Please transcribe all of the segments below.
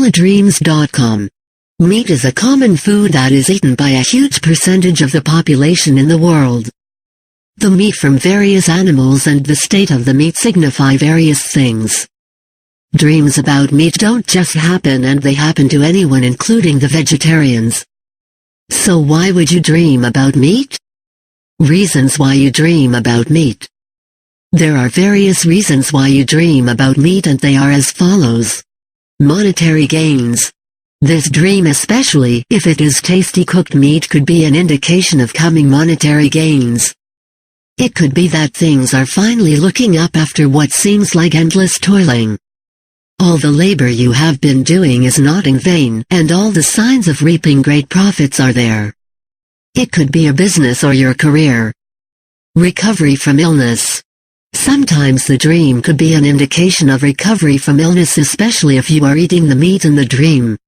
Teledreams.com. Meat is a common food that is eaten by a huge percentage of the population in the world. The meat from various animals and the state of the meat signify various things. Dreams about meat don't just happen, and they happen to anyone, including the vegetarians. So why would you dream about meat? Reasons why you dream about meat. There are various reasons why you dream about meat, and they are as follows. Monetary gains. This dream, especially if it is tasty cooked meat, could be an indication of coming monetary gains. It could be that things are finally looking up after what seems like endless toiling. All the labor you have been doing is not in vain, and all the signs of reaping great profits are there. It could be a business or your career. Recovery from illness. Sometimes the dream could be an indication of recovery from illness, especially if you are eating the meat in the dream.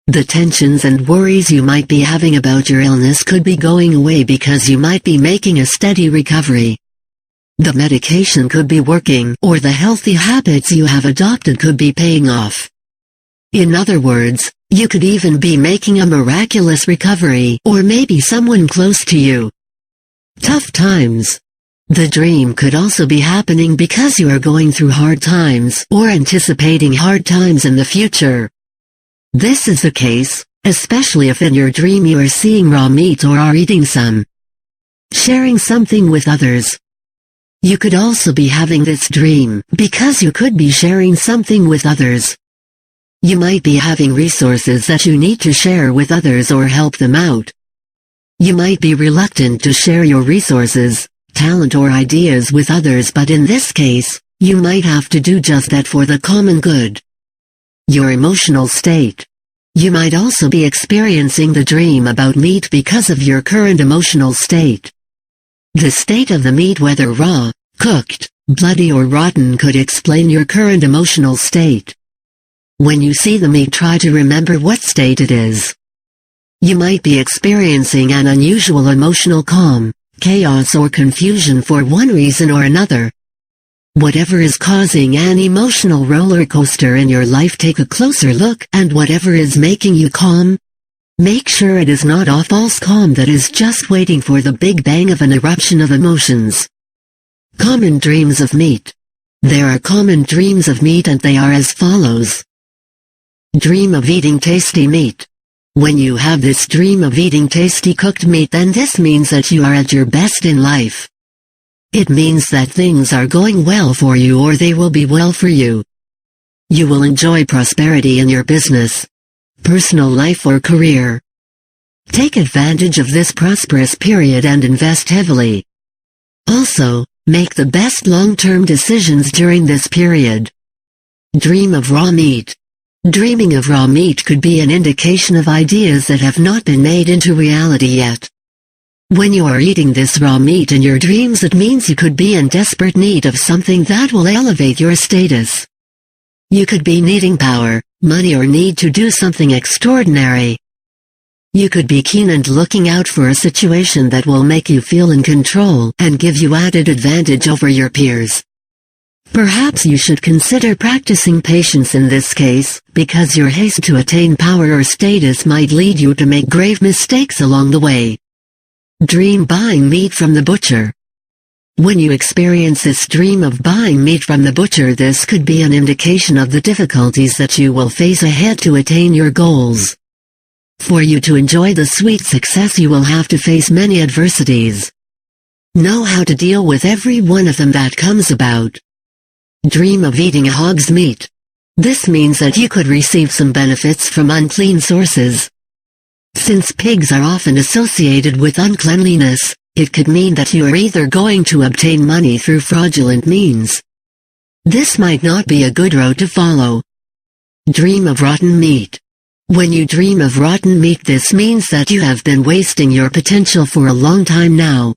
The tensions and worries you might be having about your illness could be going away because you might be making a steady recovery. The medication could be working, or the healthy habits you have adopted could be paying off. In other words, you could even be making a miraculous recovery, or maybe someone close to you. Tough times. The dream could also be happening because you are going through hard times, or anticipating hard times in the future. This is the case, especially if in your dream you are seeing raw meat or are eating some. Sharing something with others. You could also be having this dream because you could be sharing something with others. You might be having resources that you need to share with others or help them out. You might be reluctant to share your resources, talent or ideas with others, but in this case, you might have to do just that for the common good. Your emotional state. You might also be experiencing the dream about meat because of your current emotional state. The state of the meat, whether raw, cooked, bloody or rotten, could explain your current emotional state. When you see the meat, try to remember what state it is. You might be experiencing an unusual emotional calm, chaos or confusion for one reason or another. Whatever is causing an emotional roller coaster in your life, take a closer look, and whatever is making you calm, make sure it is not a false calm that is just waiting for the big bang of an eruption of emotions. Common dreams of meat. There are common dreams of meat, and they are as follows. Dream of eating tasty meat. When you have this dream of eating tasty cooked meat, then this means that you are at your best in life. It means that things are going well for you, or they will be well for you. You will enjoy prosperity in your business, personal life or career. Take advantage of this prosperous period and invest heavily. Also, make the best long-term decisions during this period. Dream of raw meat. Dreaming of raw meat could be an indication of ideas that have not been made into reality yet. When you are eating this raw meat in your dreams, it means you could be in desperate need of something that will elevate your status. You could be needing power, money, or need to do something extraordinary. You could be keen and looking out for a situation that will make you feel in control and give you added advantage over your peers. Perhaps you should consider practicing patience in this case, because your haste to attain power or status might lead you to make grave mistakes along the way. Dream buying meat from the butcher. When you experience this dream of buying meat from the butcher, this could be an indication of the difficulties that you will face ahead to attain your goals. For you to enjoy the sweet success, you will have to face many adversities. Know how to deal with every one of them that comes about. Dream of eating a hog's meat. This means that you could receive some benefits from unclean sources. Since pigs are often associated with uncleanliness, it could mean that you are either going to obtain money through fraudulent means. This might not be a good road to follow. Dream of rotten meat. When you dream of rotten meat, this means that you have been wasting your potential for a long time now.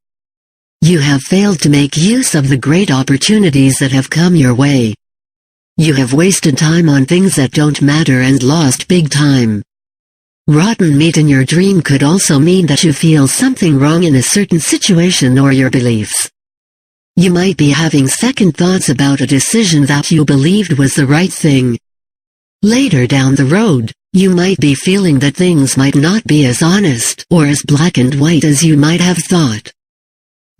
You have failed to make use of the great opportunities that have come your way. You have wasted time on things that don't matter and lost big time. Rotten meat in your dream could also mean that you feel something wrong in a certain situation or your beliefs. You might be having second thoughts about a decision that you believed was the right thing. Later down the road, you might be feeling that things might not be as honest or as black and white as you might have thought.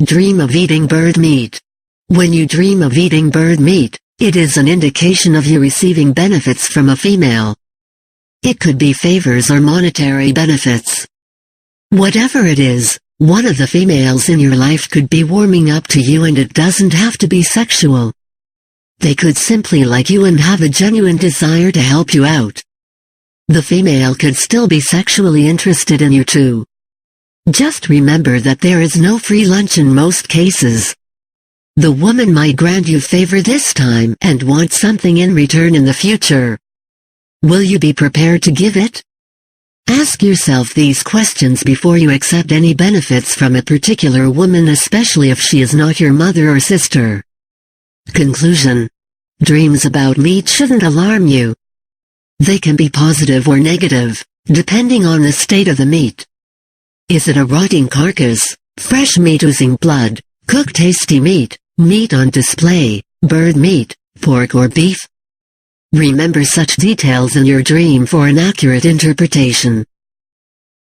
Dream of eating bird meat. When you dream of eating bird meat, it is an indication of you receiving benefits from a female. It could be favors or monetary benefits. Whatever it is, one of the females in your life could be warming up to you, and it doesn't have to be sexual. They could simply like you and have a genuine desire to help you out. The female could still be sexually interested in you too. Just remember that there is no free lunch in most cases. The woman might grant you favor this time and want something in return in the future. Will you be prepared to give it? Ask yourself these questions before you accept any benefits from a particular woman, especially if she is not your mother or sister. Conclusion. Dreams about meat shouldn't alarm you. They can be positive or negative, depending on the state of the meat. Is it a rotting carcass, fresh meat oozing blood, cooked tasty meat, meat on display, bird meat, pork or beef? Remember such details in your dream for an accurate interpretation.